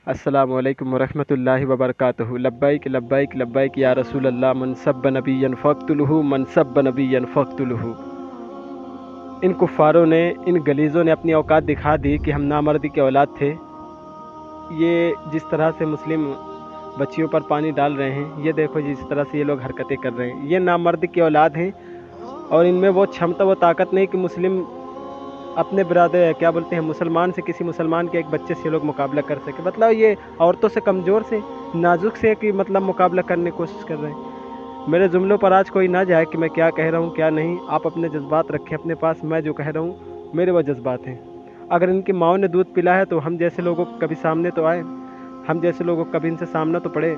अस्सलामु अलैकुम वरहमतुल्लाहि वबरकातुहू। लब्बैक लब्बैक लब्बैक या रसूल अल्लाह, मन सब्ब नबिय्यन फ़क़्तुलहू, मन सब्ब नबिय्यन फ़क़्तुलहू। इन कुफ़ारों ने, इन गलीज़ों ने अपनी औकात दिखा दी कि हम नामर्दी के औलाद थे। ये जिस तरह से मुस्लिम बच्चियों पर पानी डाल रहे हैं, ये देखो जिस तरह से ये लोग हरकतें कर रहे हैं, ये नामर्दी की औलाद हैं। और इनमें वो क्षमता, वो ताकत नहीं कि मुस्लिम अपने बिरादर क्या बोलते हैं, मुसलमान से, किसी मुसलमान के एक बच्चे से ये लोग मुकाबला कर सके। मतलब ये औरतों से कमज़ोर से, नाजुक से कि मतलब मुकाबला करने की कोशिश कर रहे हैं। मेरे जुमलों पर आज कोई ना जाए कि मैं क्या कह रहा हूँ क्या नहीं। आप अपने जज्बात रखें अपने पास। मैं जो कह रहा हूँ मेरे वो जज्बात हैं। अगर इनकी माओ ने दूध पिला है तो हम जैसे लोगों को कभी सामने तो आए, हम जैसे लोगों को कभी इनसे सामना तो पड़े।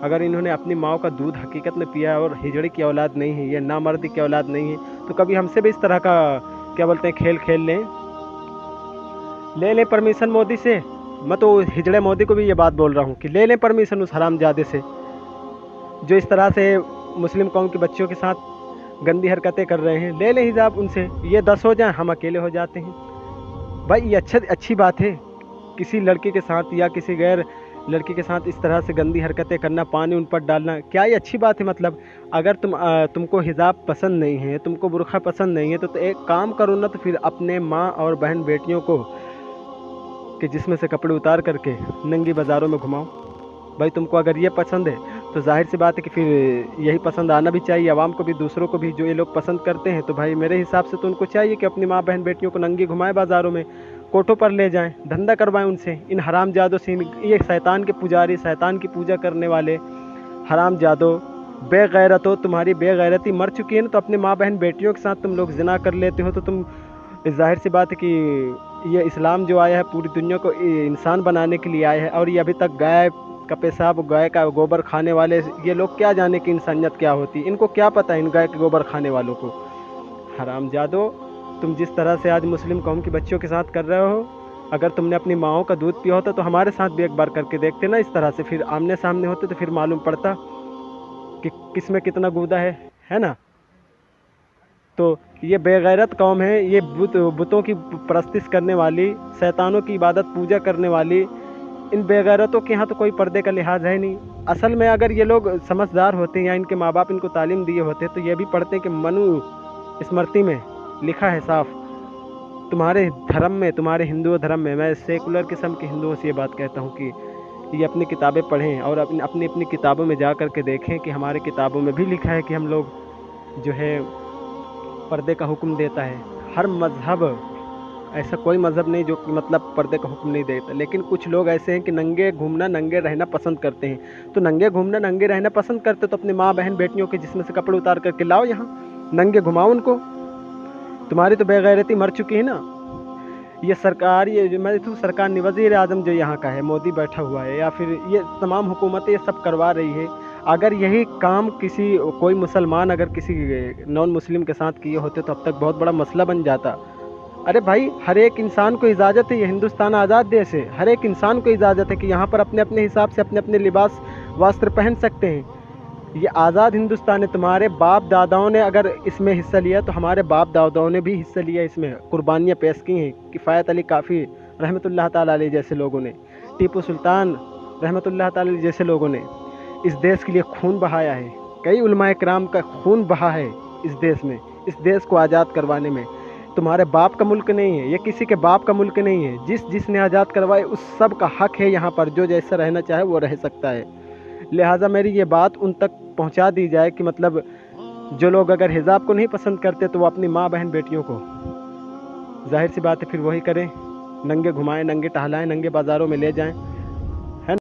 अगर इन्होंने अपनी माओ का दूध हकीकत में पिया है और हिजड़े की औलाद नहीं है, ये नामर्दी की औलाद नहीं है, तो कभी हमसे भी इस तरह का क्या बोलते हैं खेल खेल ले लें परमिशन मोदी से। मैं तो हिजड़े मोदी को भी ये बात बोल रहा हूँ कि ले लें परमिशन उस हरामजादे से जो इस तरह से मुस्लिम कौम के बच्चों के साथ गंदी हरकतें कर रहे हैं। ले लें हिजाब उनसे, ये 10 हो जाएं, हम अकेले हो जाते हैं। भाई ये अच्छी बात है किसी लड़की के साथ या किसी गैर लड़की के साथ इस तरह से गंदी हरकतें करना, पानी उन पर डालना, क्या ये अच्छी बात है? मतलब अगर तुमको हिजाब पसंद नहीं है, तुमको बुर्खा पसंद नहीं है, तो एक काम करो ना, तो फिर अपने माँ और बहन बेटियों को कि जिसमें से कपड़े उतार करके नंगी बाज़ारों में घुमाओ। भाई तुमको अगर ये पसंद है तो जाहिर सी बात है कि फिर यही पसंद आना भी चाहिए आवाम को भी, दूसरों को भी। जो ये लोग पसंद करते हैं तो भाई मेरे हिसाब से तो उनको चाहिए कि अपनी माँ बहन बेटियों को नंगी घुमाएं, बाज़ारों में कोठों पर ले जाएं, धंधा करवाएं उनसे। इन हरामजादों से, ये शैतान के पुजारी, शैतान की पूजा करने वाले हरामजादों, बेगैरतों, तुम्हारी बेगैरती मर चुकी है ना, तो अपने माँ बहन बेटियों के साथ तुम लोग ज़िना कर लेते हो। तो तुम, जाहिर सी बात है कि ये इस्लाम जो आया है पूरी दुनिया को इंसान बनाने के लिए आया है। और ये अभी तक गाय का पेशाब, गाय का गोबर खाने वाले ये लोग क्या जाने कि इंसानियत क्या होती है। इनको क्या पता है इन गाय के गोबर खाने वालों को। हरामजादो, तुम जिस तरह से आज मुस्लिम कौम की बच्चियों के साथ कर रहे हो, अगर तुमने अपनी माओं का दूध पिया होता तो हमारे साथ भी एक बार करके देखते ना इस तरह से, फिर आमने सामने होते तो फिर मालूम पड़ता कि किस में कितना गूदा है ना। तो ये बेगैरत कौम है, ये बुतों की परस्तिश करने वाली, शैतानों की इबादत पूजा करने वाली, इन बेगैरतों के यहाँ तो कोई पर्दे का लिहाज है नहीं। असल में अगर ये लोग समझदार होते हैं या इनके माँ बाप इनको तालीम दिए होते तो ये भी पढ़ते कि मनु स्मृति में लिखा है साफ, तुम्हारे धर्म में, तुम्हारे हिंदू धर्म में, मैं सेकुलर किस्म के हिंदुओं से ये बात कहता हूँ कि ये अपनी किताबें पढ़ें और अपनी अपनी किताबों में जा कर के देखें कि हमारे किताबों में भी लिखा है कि हम लोग जो है पर्दे का हुक्म देता है। हर मज़हब, ऐसा कोई मज़हब नहीं जो कि मतलब पर्दे का हुक्म नहीं देता, लेकिन कुछ लोग ऐसे हैं कि नंगे घूमना, नंगे रहना पसंद करते हैं। तो नंगे घूमना, नंगे रहना पसंद करते तो अपने माँ बहन बेटियों के जिसमें से कपड़े उतार करके लाओ, यहाँ नंगे घुमाओ उनको। तुम्हारी तो बेगैरती मर चुकी है ना। ये सरकार, ये मैं तो सरकार नहीं, वज़ीर आज़म जो यहाँ का है, मोदी बैठा हुआ है, या फिर ये तमाम हुकूमतें ये सब करवा रही है। अगर यही काम कोई मुसलमान अगर किसी नॉन मुस्लिम के साथ किए होते तो अब तक बहुत बड़ा मसला बन जाता। अरे भाई, हर एक इंसान को इजाज़त है, ये हिंदुस्तान आज़ाद देश है, हर एक इंसान को इजाज़त है कि यहाँ पर अपने अपने हिसाब से अपने अपने लिबास वस्त्र पहन सकते हैं। ये आज़ाद हिंदुस्तान है। तुम्हारे बाप दादाओं ने अगर इसमें हिस्सा लिया तो हमारे बाप दादाओं ने भी हिस्सा लिया, इसमें कुर्बानियाँ पेश की हैं। किफ़ायत अली काफ़ी रहमतुल्लाह ताला अलैह जैसे लोगों ने, टीपू सुल्तान रहमतुल्लाह ताला अलैह जैसे लोगों ने इस देश के लिए खून बहाया है। कई उलमाए किराम का खून बहा है इस देश में, इस देश को आज़ाद करवाने में। तुम्हारे बाप का मुल्क नहीं है, ये किसी के बाप का मुल्क नहीं है। जिसने आज़ाद करवाए उस सब का हक है यहाँ पर, जो जैसा रहना चाहे वो रह सकता है। लिहाजा मेरी ये बात उन तक पहुँचा दी जाए कि मतलब जो लोग अगर हिजाब को नहीं पसंद करते तो वो अपनी माँ बहन बेटियों को, जाहिर सी बात है फिर वही करें, नंगे घुमाएं, नंगे टहलाएं, नंगे बाज़ारों में ले जाएं।